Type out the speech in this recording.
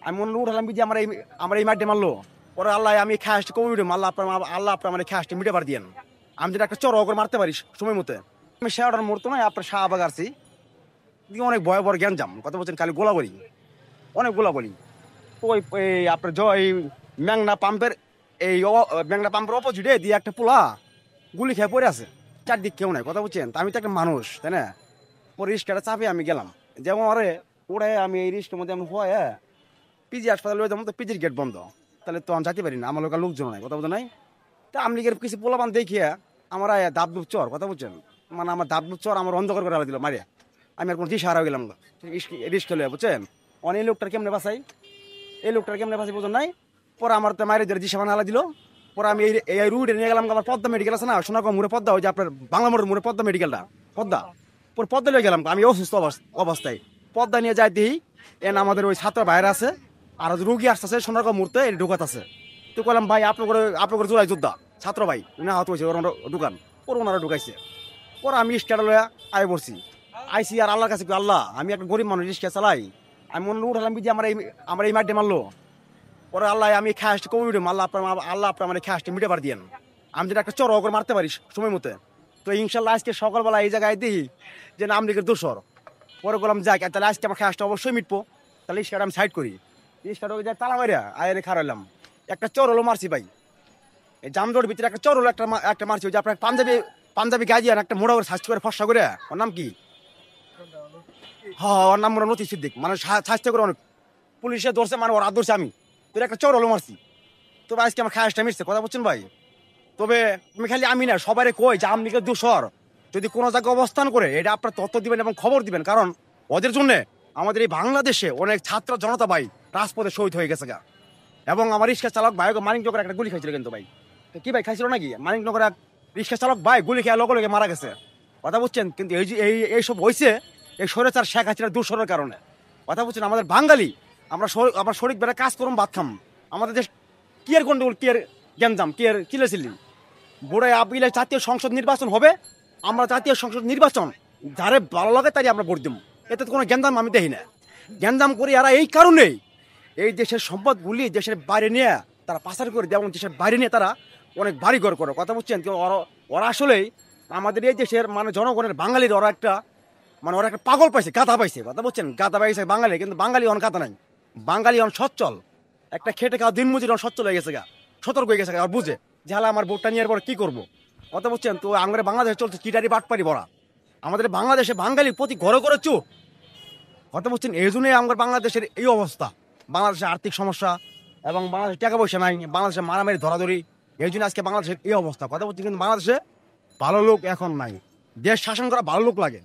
আমি মনে উঠালাম যে আমার এই মাঠে মারলো পরে আল্লাহ আমি খেয়াসটা কমে উঠে আল্লাহ আপনার মানে খেয়াসটা মিটে পার দিয়েন। আমি যেটা একটা চড় করে মারতে পারি সময় মতো। আমি শেয়ারটার মরতো না আপনার শাহবাগ আসছি অনেক ভয় বড় জ্ঞান জাম কথা বলছেন খালি গোলা বলি অনেক গোলা বলি। ওই এই আপনার এই ম্যাংনা পাম্পের ম্যাংনা পাম্পের অপোজিটে দিয়ে একটা পোলা গুলি খেয়ে পড়ে আছে, চারদিক কেউ নাই কথা বলছেন। তা আমি তো একটা মানুষ তাই না, পরে রিস্কাটা চাপে আমি গেলাম যেমন আরে ওরে আমি এই রিস্কের মধ্যে আমি হয় পিজি হাসপাতালে যেমন তো পিজির গেট বন্ধ, তাহলে তো আমি যেতে পারি না, আমার লোকের লোকজন নাই কথা বলতে নাই। তা আমি লিগের কিছু পোলাপান দেখিয়ে আমার দাবদুব চর কথা বলছেন, মানে আমার দাবদুব চর আমার অন্ধকার করে দিল মারিয়া। আমি আর কোনো দিশা হারা গেলাম রিস্কে লয়ে বুঝছেন। অনেক এই লোকটার কেমনে বাঁচাই, এই লোকটার কেমনে বাঁচাই বুঝুন নাই। পরে আমার তো মায়ের দিশা বানা দিল। পরে আমি এই রুটে নিয়ে গেলাম আমার পদ্মা মেডিকেল আছে না সোনারগাঁও মোড়ে পদ্মা, ওই যে আপনার বাংলা মোড়ের মোড়ে পদ্মা মেডিকেলটা পদ্মা। পরে পদ্মা নিয়ে গেলাম আমি অসুস্থ অবস্থায় পদ্মা নিয়ে যাই দিই এন আমাদের ওই ছাত্র বাইরে আছে আর রুগী আসতেছে সোনারগাঁও মুহূর্তে ঢুকাত আছে। তো বললাম ভাই আপনার জোড়াই যোদ্ধা ছাত্র ভাই না হাত হয়েছে ওর ঢুকান, ওর ওনারা ঢুকাইছে। পরে আমি রিস্কাটা লয়া আয় পড়ছি আইসি আর আল্লাহর কাছে আল্লাহ আমি একটা গরিব মানুষ রিস্কা চালাই। আমি মনে উঠালাম যে আমার এই মাঠে মারলো পরে আল্লাহ আমি খেয়াসটা কমে উঠে আল্লাহ আপনার মানে খেয়াসটা মিটে পার দিয়েন। আমি যেটা একটা চড় করে মারতে পারি সময় মতো। তো ইনশাল্লাহ আজকে সকালবেলা এই জায়গায় দেখি যে না আমলিগের দোষর। পরে বললাম যাক তাহলে আজকে আমার খেয়াসটা অবশ্যই মিটবো, তাহলে রিস্কাটা আমি সাইড করি। রিস্কাটা ওই তালা মারিয়া আয় খারাইলাম একটা চর হলো মারছি ভাই, এই জামদোর ভিতরে একটা চর হলো একটা মারছি। ওই যে আপনার পাঞ্জাবি গাজিয়ান একটা মোড়া করে স্বাস্থ্য করে ফসা করে ওর নাম কি, হ্যাঁ ওর নাম মোড়া নতি সিদ্দিক, মানে স্বাস্থ্য করে অনেক পুলিশে ধরছে মানে ওর হাত ধরছে আমি তোর একটা চর হলো মারছি। তবে আজকে আমার খেয়াসটা মিটছে কথা বলছেন ভাই। তবে আমি খালি আমি না সবাই কই যে আমলিগের দোষর যদি কোনো জায়গায় অবস্থান করে এটা আপনার তথ্য দিবেন এবং খবর দিবেন, কারণ ওদের জন্য আমাদের এই বাংলাদেশে অনেক ছাত্র জনতা ভাই রাজপথে শহীদ হয়ে গেছে গা। এবং আমার রিক্সা চালক ভাই মানিকনগরে একটা গুলি খাইছিল কিন্তু ভাই, কি ভাই খাইছিল নাকি মানিকনগরে রিক্সা চালক ভাই গুলি খেয়ে লগে লগে মারা গেছে কথা বুঝছেন। কিন্তু এইসব হয়েছে এই স্বৈরাচার শেখ হাসিনার দূষণের কারণে কথা বুঝছেন। আমাদের বাঙালি আমরা শরীর বেড়া কাজ করুন ভাত খাম, আমাদের দেশ কি এর গন্ডগোল কি এর গ্যাঞ্জাম কি এর কিলেছিলি বোড়ায় আপিলে জাতীয় সংসদ নির্বাচন হবে, আমরা জাতীয় সংসদ নির্বাচন যারে ভালো লাগে তাই আমরা ভোট দেবো, এতে কোনো গ্যাঞ্জাম আমি দেখি না। গ্যাঞ্জাম করি এরা এই কারণেই এই দেশের সম্পদগুলি দেশের বাইরে নিয়ে তারা পাচার করে দেয় এবং দেশের বাইরে নিয়ে তারা অনেক বাড়িঘর করে কথা বুঝছেন। ওরা আসলেই আমাদের এই দেশের মানে জনগণের বাঙালির ওরা একটা পাগল পাইছে গাধা পাইছে কথা বুঝছেন, গাধা পাইছে বাঙালি, কিন্তু বাঙালি অন গাধা নাই, বাঙালি অন সচ্ছল একটা খেটে খাওয়া দিনমজুর সচ্ছল হয়ে গেছে গা, সতর্ক হয়ে গেছে আর বুঝে যে হালা আমার ভোটটা নিয়ে পর কি করবো কথা বুঝছেন। তো আমাদের বাংলাদেশে চলছে কিটারি বাটপারি ভরা, আমাদের বাংলাদেশে বাঙালি প্রতি ঘরে ঘরে চুপ কথা বুঝছেন। এই জন্যই আমাদের বাংলাদেশের এই অবস্থা, বাংলাদেশের আর্থিক সমস্যা এবং বাংলাদেশে টাকা পয়সা নাই, বাংলাদেশে মারামারি ধরাধরি, এই জন্য আজকে বাংলাদেশের এই অবস্থা কথা বলছি। কিন্তু বাংলাদেশে ভালো লোক এখন নাই, দেশ শাসন করা ভালো লোক লাগে।